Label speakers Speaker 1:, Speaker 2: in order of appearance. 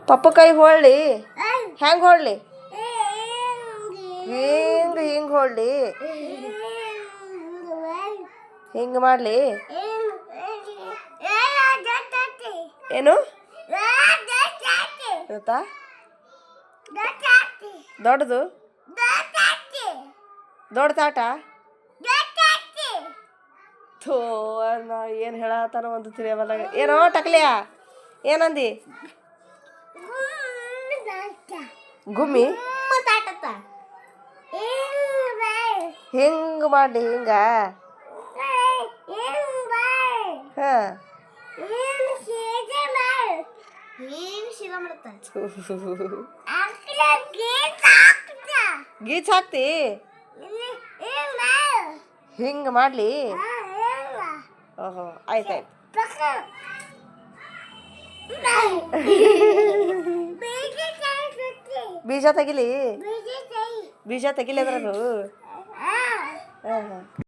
Speaker 1: ಪಪ್ಪಕಾಯಿ ಹೊಳ್ಳಿ ಹೆಂಗೆ ಹೊಳ್ಳಿ ಹಿಂಗೆ ಹೊಳ್ಳಿ ಹಿಂಗೆ ಮಾಡಲಿ ಏನು ಗೊತ್ತಾ ದೊಡ್ಡದು ದೊಡ್ಡ ತಾಟ ಥೋ ನಾ ಏನು ಹೇಳತ್ತಾನ ಒಂದು ತಿಳಿಯವಲ್ಲ ಏನೋ ಟಕ್ಲಿಯಾ ಏನಂದಿ ಗುಮ್ಮಿ ಹಿಂಗೆ ಮಾಡಿ ಹಿಂಗ ಹಾಂ ಗೀಚ್ ಹಾಕ್ತಿ ಹಿಂಗೆ ಮಾಡಲಿ ಓಹೋ ಆಯ್ತಾಯ್ತು ಬೀಜ ತೆಗಿಲಿ ಅದ್ರದು ಹಾಂ ಹಾಂ